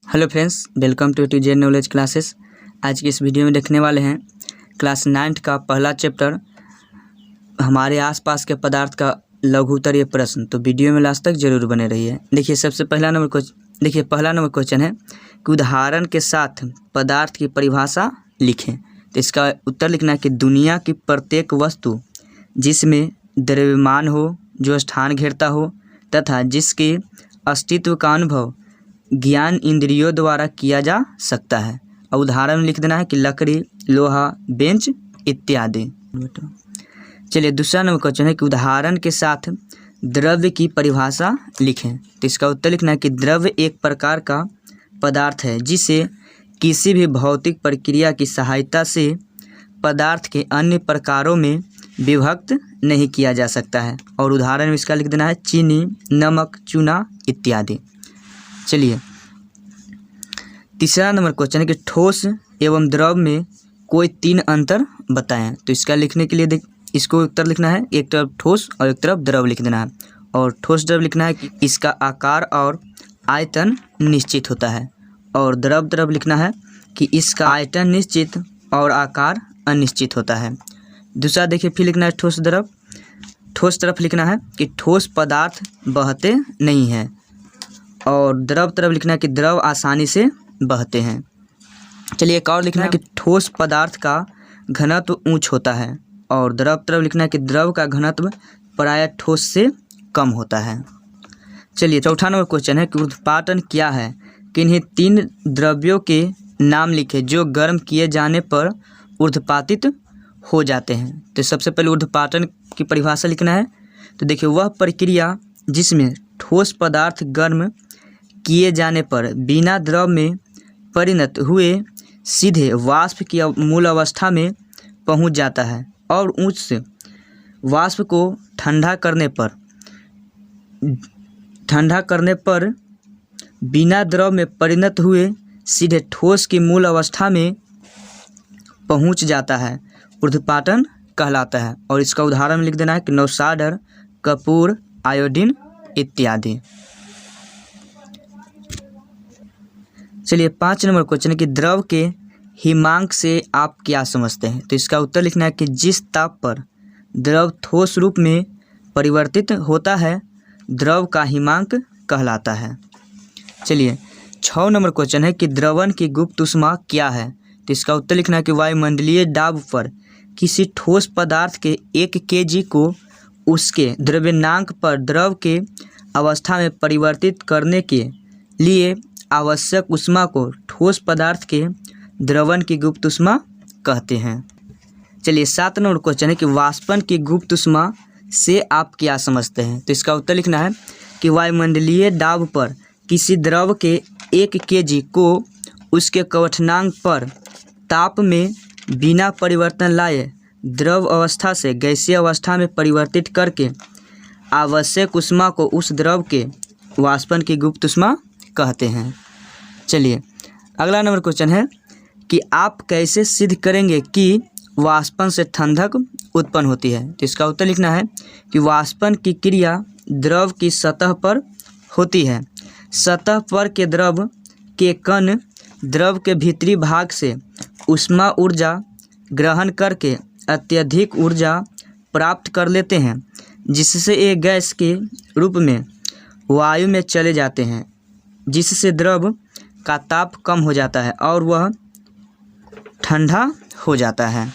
Hello friends, welcome to J knowledge classes. आज की इस वीडियो में देखने वाले हैं क्लास 9 का पहला चैप्टर हमारे आसपास के पदार्थ का लघुत्तरीय प्रश्न। तो वीडियो में लास्ट तक जरूर बने रहिए। देखिए पहला नंबर क्वेश्चन है कि उदाहरण के साथ पदार्थ की परिभाषा लिखें। तो इसका उत्तर लिखना है कि दुनिया की प्रत्येक वस्तु जिसमें द्रव्यमान हो, जो स्थान घेरता हो तथा जिसके अस्तित्व का अनुभव ज्ञान इंद्रियों द्वारा किया जा सकता है। और उदाहरण लिख देना है कि लकड़ी, लोहा, बेंच इत्यादि। चलिए दूसरा नंबर क्वेश्चन है कि उदाहरण के साथ द्रव्य की परिभाषा लिखें। तो इसका उत्तर लिखना है कि द्रव्य एक प्रकार का पदार्थ है जिसे किसी भी भौतिक प्रक्रिया की सहायता से पदार्थ के अन्य प्रकारों में विभक्त नहीं किया जा सकता है। और उदाहरण में इसका लिख देना है चीनी, नमक, चूना इत्यादि। चलिए तीसरा नंबर क्वेश्चन है कि ठोस एवं द्रव में कोई 3 अंतर बताएं। तो इसका लिखने के लिए इसको उत्तर लिखना है, एक तरफ ठोस और एक तरफ द्रव लिख देना है। और ठोस द्रव लिखना है कि इसका आकार और आयतन निश्चित होता है। और द्रव लिखना है कि इसका आयतन निश्चित और आकार अनिश्चित होता है। दूसरा देखिए फिर लिखना है ठोस तरफ लिखना है कि ठोस पदार्थ बहते नहीं हैं। और द्रव तरफ लिखना है कि द्रव आसानी से बहते हैं। चलिए एक और लिखना है कि ठोस पदार्थ का घनत्व उच्च होता है। और द्रव तरफ लिखना है कि द्रव का घनत्व प्रायः ठोस से कम होता है। चलिए चौथा नंबर क्वेश्चन है कि ऊर्ध्वपातन क्या है, कि इन्हीं 3 द्रव्यों के नाम लिखे जो गर्म किए जाने पर ऊर्ध्वपातित हो जाते हैं। तो सबसे पहले ऊर्ध्वपातन की परिभाषा लिखना है। तो देखिए वह प्रक्रिया जिसमें ठोस पदार्थ गर्म किए जाने पर बिना द्रव में परिणत हुए सीधे वाष्प की मूल अवस्था में पहुंच जाता है। और उस वाष्प को ठंडा करने पर बिना द्रव में परिणत हुए सीधे ठोस की मूल अवस्था में पहुंच जाता है, ऊर्ध्वपातन कहलाता है। और इसका उदाहरण लिख देना है कि नौशादर, कपूर, आयोडीन इत्यादि। चलिए 5 नंबर क्वेश्चन है कि द्रव के हिमांक से आप क्या समझते हैं। तो इसका उत्तर लिखना है कि जिस ताप पर द्रव ठोस रूप में परिवर्तित होता है द्रव का हिमांक कहलाता है। चलिए 6 नंबर क्वेश्चन है कि द्रवण की गुप्त ऊष्मा क्या है। तो इसका उत्तर लिखना है कि वायुमंडलीय दाब पर किसी ठोस पदार्थ के 1 kg को उसके द्रव्यनांक पर द्रव के अवस्था में परिवर्तित करने के लिए आवश्यक ऊष्मा को ठोस पदार्थ के द्रवण की गुप्त ऊष्मा कहते हैं। चलिए 7 नंबर क्वेश्चन है कि वाष्पन की गुप्त ऊष्मा से आप क्या समझते हैं। तो इसका उत्तर लिखना है कि वायुमंडलीय दाब पर किसी द्रव के 1 kg को उसके क्वथनांक पर ताप में बिना परिवर्तन लाए द्रव अवस्था से गैसीय अवस्था में परिवर्तित करके आवश्यक ऊष्मा को उस द्रव के वाष्पन की गुप्त ऊष्मा कहते हैं। चलिए अगला नंबर क्वेश्चन है कि आप कैसे सिद्ध करेंगे कि वाष्पन से ठंडक उत्पन्न होती है। तो इसका उत्तर लिखना है कि वाष्पन की क्रिया द्रव की सतह पर होती है। सतह पर के द्रव के कण द्रव के भीतरी भाग से ऊष्मा ऊर्जा ग्रहण करके अत्यधिक ऊर्जा प्राप्त कर लेते हैं, जिससे एक गैस के रूप में वायु में चले जाते हैं, जिससे द्रव का ताप कम हो जाता है और वह ठंडा हो जाता है।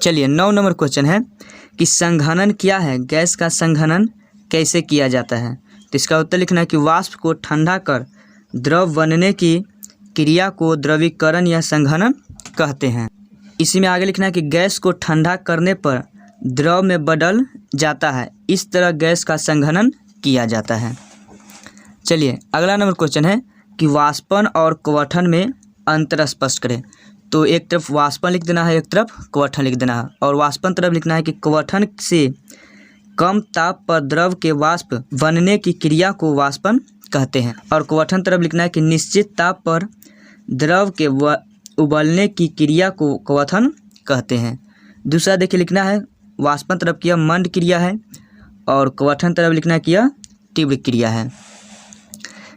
चलिए 9 नंबर क्वेश्चन है कि संघनन क्या है, गैस का संघनन कैसे किया जाता है। तो इसका उत्तर लिखना है कि वाष्प को ठंडा कर द्रव बनने की क्रिया को द्रवीकरण या संघनन कहते हैं। इसी में आगे लिखना है कि गैस को ठंडा करने पर द्रव में बदल जाता है, इस तरह गैस का संघनन किया जाता है। चलिए अगला नंबर क्वेश्चन है कि वाष्पन और क्वथन में अंतर स्पष्ट करें। तो एक तरफ वाष्पन लिख देना है, एक तरफ क्वथन लिख देना है। और वाष्पन तरफ लिखना है कि क्वथन से कम ताप पर द्रव के वाष्प बनने की क्रिया को वाष्पन कहते हैं। और क्वथन तरफ लिखना है कि निश्चित ताप पर द्रव के उबलने की क्रिया को क्वथन कहते हैं। दूसरा देखिए लिखना है वाष्पन तरफ किया मंद क्रिया है और क्वथन तरफ लिखना है किया तीव्र क्रिया है।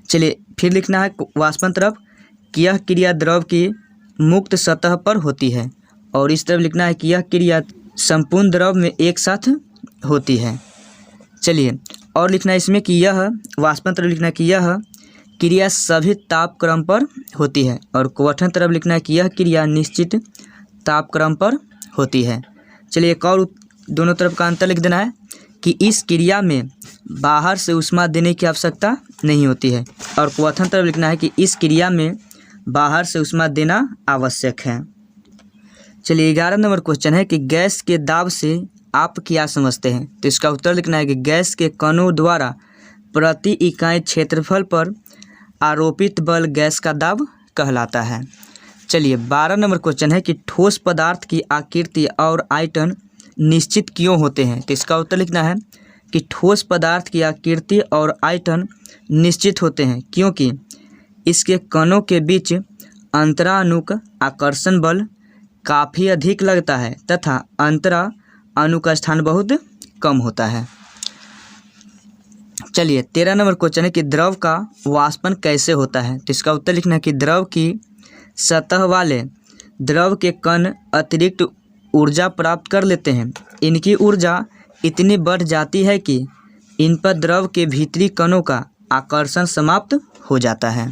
चलिए फिर लिखना है वाष्पन तरफ कि यह क्रिया द्रव की मुक्त सतह पर होती है, और इस तरफ लिखना है कि यह क्रिया संपूर्ण द्रव में एक साथ होती है। चलिए और लिखना है इसमें कि यह वाष्पन तरफ लिखना है कि यह क्रिया सभी तापक्रम पर होती है, और क्वथन तरफ लिखना है कि यह क्रिया निश्चित तापक्रम पर होती है। चलिए एक और दोनों तरफ का अंतर लिख देना है कि इस क्रिया में बाहर से ऊष्मा देने की आवश्यकता नहीं होती है, और क्वथन तरफ लिखना है कि इस क्रिया में बाहर से ऊष्मा देना आवश्यक है। चलिए 11 नंबर क्वेश्चन है कि गैस के दाब से आप क्या समझते हैं? तो इसका उत्तर लिखना है कि गैस के कणों द्वारा प्रति इकाई क्षेत्रफल पर आरोपित बल गैस का दाब कहलाता है। चलिए 12 नंबर क्वेश्चन है कि ठोस पदार्थ की आकृति और आयतन निश्चित क्यों होते हैं? तो इसका उत्तर लिखना है कि ठोस पदार्थ की आकृति और आयतन निश्चित होते हैं क्योंकि इसके कणों के बीच अंतराणुक आकर्षण बल काफ़ी अधिक लगता है तथा अंतराणु का स्थान बहुत कम होता है। चलिए 13 नंबर क्वेश्चन है कि द्रव का वाष्पन कैसे होता है? तो इसका उत्तर लिखना है कि द्रव की सतह वाले द्रव के कण अतिरिक्त ऊर्जा प्राप्त कर लेते हैं। इनकी ऊर्जा इतनी बढ़ जाती है कि इन पर द्रव के भीतरी कणों का आकर्षण समाप्त हो जाता है।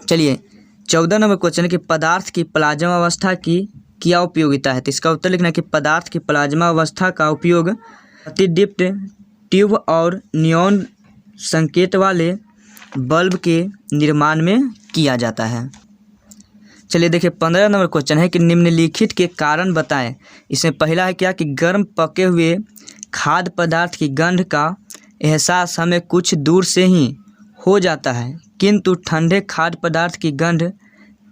चलिए 14 नंबर क्वेश्चन है कि पदार्थ की प्लाज्मा अवस्था की क्या उपयोगिता है? तो इसका उत्तर लिखना है कि पदार्थ की प्लाज्मा अवस्था का उपयोग अतिदीप्त ट्यूब और नियॉन संकेत वाले बल्ब के निर्माण में किया जाता है। चलिए देखिए 15 नंबर क्वेश्चन है कि निम्नलिखित के कारण बताएं। इसमें पहला है क्या कि गर्म पके हुए खाद्य पदार्थ की गंध का एहसास हमें कुछ दूर से ही हो जाता है, किंतु ठंडे खाद्य पदार्थ की गंध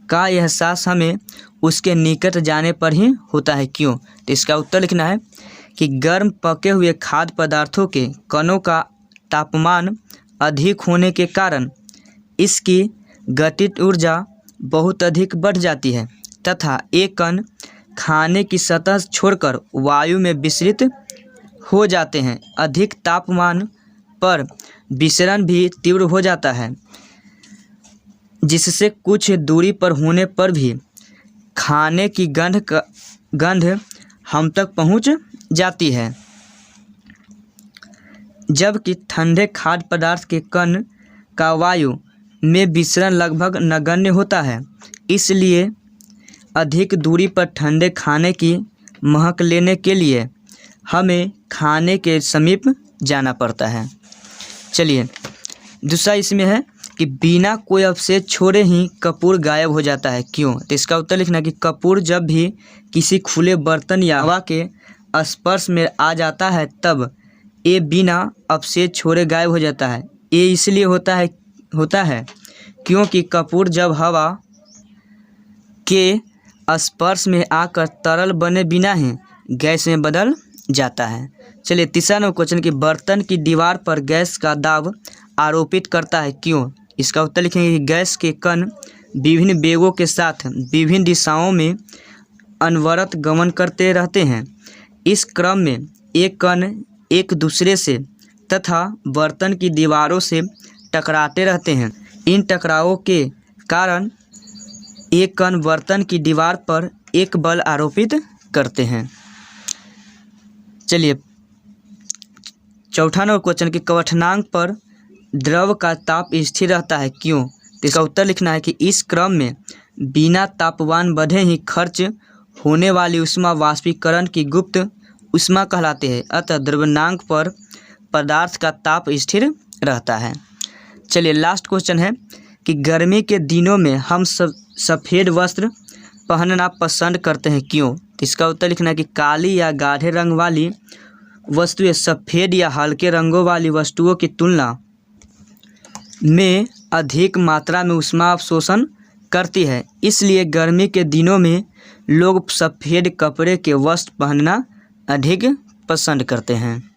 का एहसास हमें उसके निकट जाने पर ही होता है, क्यों? तो इसका उत्तर लिखना है कि गर्म पके हुए खाद्य पदार्थों के कणों का तापमान अधिक होने के कारण इसकी गतिज ऊर्जा बहुत अधिक बढ़ जाती है तथा ये कण खाने की सतह छोड़कर वायु में विसरित हो जाते हैं। अधिक तापमान पर विसरण भी तीव्र हो जाता है, जिससे कुछ दूरी पर होने पर भी खाने की गंध हम तक पहुंच जाती है, जबकि ठंडे खाद्य पदार्थ के कण का वायु में विसरण लगभग नगण्य होता है। इसलिए अधिक दूरी पर ठंडे खाने की महक लेने के लिए हमें खाने के समीप जाना पड़ता है। चलिए दूसरा इसमें है कि बिना कोई अवशेष छोड़े ही कपूर गायब हो जाता है, क्यों? तो इसका उत्तर लिखना है कि कपूर जब भी किसी खुले बर्तन या हवा के स्पर्श में आ जाता है तब ये बिना अवशेष छोड़े गायब हो जाता है। ये इसलिए होता है क्योंकि कपूर जब हवा के स्पर्श में आकर तरल बने बिना ही गैस में बदल जाता है। चलिए तीसरा नंबर क्वेश्चन कि बर्तन की दीवार पर गैस का दाब आरोपित करता है, क्यों? इसका उत्तर लिखेंगे कि गैस के कण विभिन्न वेगों के साथ विभिन्न दिशाओं में अनवरत गमन करते रहते हैं। इस क्रम में एक कण एक दूसरे से तथा बर्तन की दीवारों से टकराते रहते हैं। इन टकरावों के कारण एक कण बर्तन की दीवार पर एक बल आरोपित करते हैं। चलिए चौथा नंबर क्वेश्चन कि क्वथनांक पर द्रव का ताप स्थिर रहता है, क्यों? तो इसका उत्तर लिखना है कि इस क्रम में बिना तापमान बढ़े ही खर्च होने वाली ऊष्मा वाष्पीकरण की गुप्त ऊष्मा कहलाती है, अतः द्रव्यनांक पर पदार्थ का ताप स्थिर रहता है। चलिए लास्ट क्वेश्चन है कि गर्मी के दिनों में हम सफ़ेद वस्त्र पहनना पसंद करते हैं, क्यों? तो इसका उत्तर लिखना है कि काली या गाढ़े रंग वाली वस्तुएं सफ़ेद या हल्के रंगों वाली वस्तुओं की तुलना में अधिक मात्रा में ऊष्मा अवशोषण करती है। इसलिए गर्मी के दिनों में लोग सफ़ेद कपड़े के वस्त्र पहनना अधिक पसंद करते हैं।